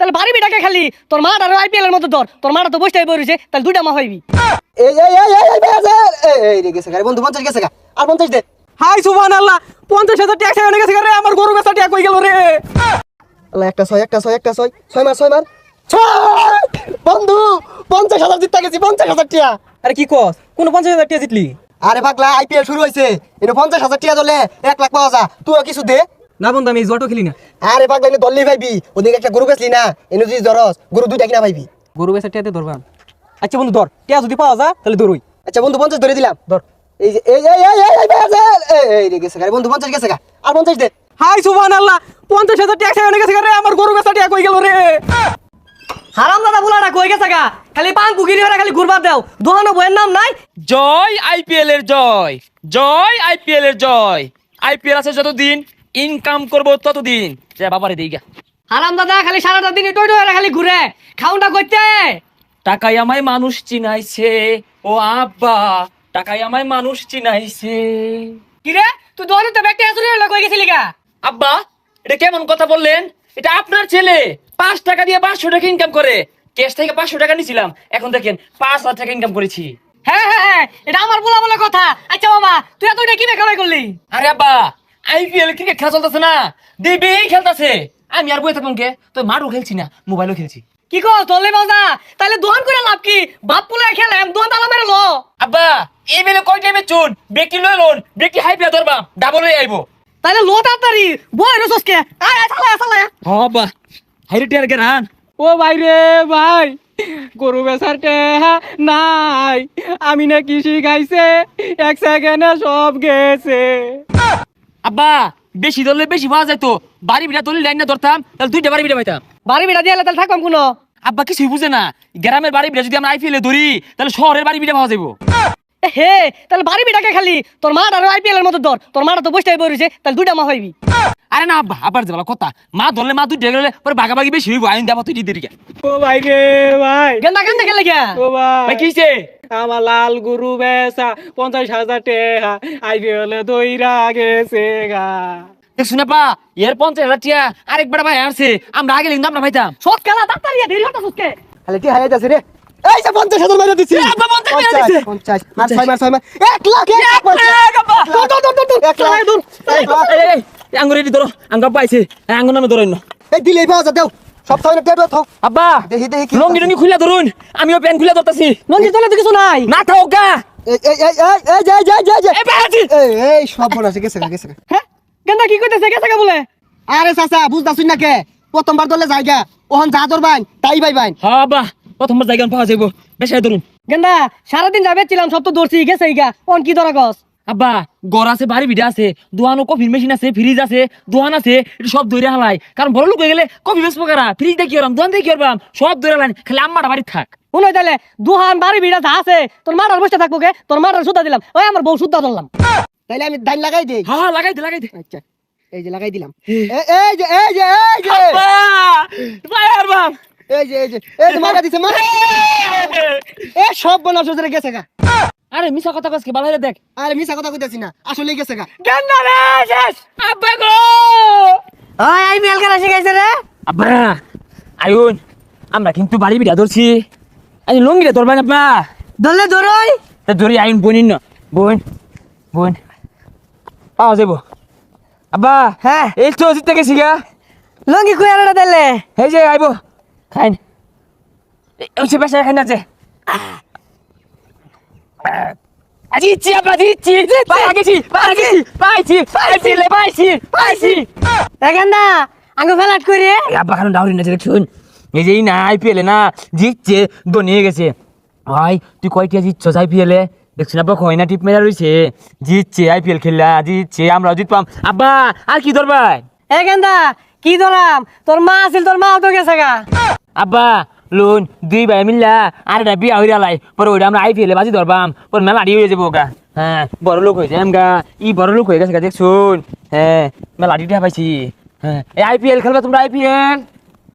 তাহলে বাড়ি বিটাকে খালি তোর মাঠ আর আইপিএল এর মতো ধর তোর মাটা তো বসতেই বইছে তাহলে দুইটা মা হইবি এই এই এই এই এই রে গেছে গাড়ি বন্ধু 50 গেছে গা আর 50 দে হাই সুবহানাল্লাহ 50,000 টাকা হয়ে গেছে রে আমার গরু বেচা টাকা কই গেল রে আল্লাহ একটা ছয় মার বন্ধু 50,000 জিততে গেছি 50,000 টাকা আরে কি কস কোন 50,000 টাকা জিতলি আরে পাগলা আইপিএল শুরু হইছে এনে 50,000 টাকা দলে 1 লাখ পাওয়া যা তুই কিছু দে না বন্ধু আমি জটো খেলি না আরে পাগলা এনে দললি ভাইবি ওদিকে একটা গরু বেচলি না এনে যদি ধরস গরু দুইটা কিনা ভাইবি গরু বেচা টাকাতে ধরবাম আচ্ছা বন্ধু ধর টাকা যদি পাওয়া যায় তাহলে ধরুই আচ্ছা বন্ধু 50 ধরে দিলাম ধর এই যে এই এই রে গেছে গাড়ি বন্ধু 50 গেছে গা আর 50 দে হাই সুবহানাল্লাহ 50,000 টাকা হয়ে গেছে রে আমার গরু বেচা টাকা কই গেল রে হারাম দাদা বুলাটা কই গেছে গা খালি পান কুকিরি হরে খালি ঘুরবার দাও দোহানো বইয়ের নাম নাই জয় আইপিএল এর জয় জয় আইপিএল এর জয় আইপিএল আছে যতদিন ইনকাম করব ততদিন যা বাবারে দেই গা হারাম দাদা খালি সারাটা দিন টই টই খালি ঘুরে খাউনটা করতে টাকায় আমায় মানুষ চিনাইছে ও আব্বা টাকায় আমায় মানুষ চিনাইছে কি রে তুই দোহানো তো ব্যক্তি আসলে কই গেছিলি গা আব্বা এটা কেমন কথা বললেন এটা আপনার ছেলে 5 টাকা দিয়ে 500 টাকা ইনকাম করে ক্যাশ থেকে 500 টাকা নিছিলাম এখন দেখেন 5,000 টাকা ইনকাম করেছি হ্যাঁ এটা আমার বলা বলে কথা আচ্ছা বাবা তুই এতটা কি কামাই করলি আরে আব্বা আইপিএল ক্রিকেট খেলা চলতেছে না দিবি খেলতেছে আমি আর বই থাকুন কে তো মাঠও খেলছি না মোবাইলও খেলছি কি কর চলে বাজা তাহলে দোহান করে লাভ কি বাপ পুলে খেলে দোহান তালা মেরে লো আব্বা এই বেলে কয় টাইমে চুন ব্যক্তি লই লোন ব্যক্তি হাই পেয়ে ধরবা ডাবল হয়ে আইবো তাহলে লো তাড়াতাড়ি বই রসকে আয় চালা আব্বা হাইরে টিয়ার কে রান ও ভাই রে ভাই গরু বেচার টাকা নাই আমি না কৃষি খাইছে 1 সেকেন্ডে সব গেছে আব্বা বেশি ধরলে বেশি পাওয়া যায় তো বাড়ি বিটা ধরলে লাইন না ধরতাম তাহলে 2টা বাড়ি বিটা পাইতাম বাড়ি বিটা দিয়ে তাহলে থাকবাম কোনো আব্বা কিছুই বুঝে না গ্রামের বাড়ি বিটা যদি আমরা আইপিএল এ ধরি তাহলে শহরের বাড়ি বিটা পাওয়া যাবো হে তাহলে বাড়ি বিটাকে খালি তোর মাঠ আর আইপিএল এর মতো ধর তোর মাটা তো বসতেই বইছে তাহলে দুইটা মা হইবি আরে না আব্বা আবার যাবা কথা মা ধরলে মা 2টা গেলে পরে বাগাবাগি বেশি হইব আইন দেবা তুই দিদি ও ভাই রে ভাই গেন্দা গেন্দা গেলে গিয়া ও ভাই ভাই কিছে আমার লাল গরু বেচা 50,000 টাকা আইপিএলে দইরা গেছে গা দেখছুন আপা এর 50,000 টাকা আরেক বড় ভাই আসছে আমরা আগে লিখতাম আমরা পাইতাম সব খেলা তাড়াতাড়ি দেরি হতা সুস্কে খালি কি হাই যাচ্ছে রে এই যে 50,000 মেরে দিছি আব্বা 50 মেরে দিছে 50 মার 6 মার 1 লাখ 1 লাখ এই আঙ্গুর রেডি ধরো আঙ্গা পাইছে আঙ্গুর নামে ধরো এই দিলেই পাওয়া যা দেও সব সময় টেটো থাও আব্বা দেখি কি লঙ্গি টঙ্গি খুলে ধরুন আমিও প্যান্ট খুলে ধরতাছি নঙ্গি তোলে তো কিছু নাই না থাও গা এই যা এই বাজি এই সব বলা গেছে হ্যাঁ গেন্দা কি কইতেছে গেছে বলে আরে চাচা বুঝতাছুন না কে প্রথমবার দলে জায়গা ওহন যা ধরবাইন তাই পাইবাইন হ্যাঁ বাহ প্রথমবার জায়গা পাওয়া যাইব বেশাই ধরুন গেন্দা সারাদিন যাবে ছিলাম সব তো দৌড়ছি গেছে ইগা অন কি ধরা গছ আব্বা গড় আছে বাড়ি ভিড়া আছে দোয়ানো কফির মেশিন আছে ফ্রিজ আছে দোয়ান আছে এটা সব দৌড়ে হালাই কারণ বড় লোক হয়ে গেলে কফি বেসবো কারা ফ্রিজ দিয়ে কি করবাম দোয়ান দিয়ে কি করবাম সব দৌড়ে হালাই খালি আম্মাটা বাড়ি থাক শুনো তাহলে দুহান বাড়ি ভিড়া যা আছে তোর মাটার বসে থাকবো কে তোর মাটার সুদ্ধা দিলাম ওই আমার বউ সুদ্ধা ধরলাম তাইলে আমি ধান লাগাই দেই হ্যাঁ লাগাই দে আচ্ছা এই যে লাগাই দিলাম আব্বা ভাই আর বাপ এই যে মারা দিছে মারা এ সব বনাস জরে গেছে গা আরে মিছা কথা কসকে বালাইরে দেখ আরে মিছা কথা কইতাছি না আসলেই গেছে গা গেন্দা রে শেষ আব্বা গো ওই আইপিএল খেলা শিখাইছে রে আব্বা আইউন আমরা কিন্তু বাড়ি বিড়া ধরছি আই লঙ্গিরে ধরবেন আব্বা ধরলে ধরই তা ধরি আইন বোনিন না বোন পাওয়া যাবো আব্বা হ্যাঁ এই তো জিতে গেছি গা লঙ্গি কই আলাদা দিলে এই যে আইবো খাইন ওই সে বেশা খাইন আছে আজি ইচ্ছি আব্বা দিচ্ছি পাইছি গেন্দা আঙ্গ ফেলাট করে আব্বা কারণ ডাউরি না শুন এই যে না আইপিএল না জিতছে দো নিয়ে গেছে ভাই তুই কয়টা জিতছ আইপিএল এ দেখছিস আব্বা কয় না টিপ মেরা রইছে জিতছে আইপিএল খেললা জিতছে আমরাও জিতপাম আব্বা আর কি ধরবাই গেন্দা কি ধরাম তোর মা আছিল তোর মাও তো গেছে গা আব্বা লোন 2 ভাই মিল্লা আর এটা বিয়া হইরা লাই পরে ওইটা আমরা আইপিএল এ বাজি ধরবাম পরে মেলা আড়ি হয়ে যাবো গা হ্যাঁ বড় লোক হয়েছে আমগা বড় লোক হয়ে গেছে গা দেখছুন হ্যাঁ মেলা আড়িটা পাইছি হ্যাঁ এই আইপিএল খেলবা তোমরা আইপিএল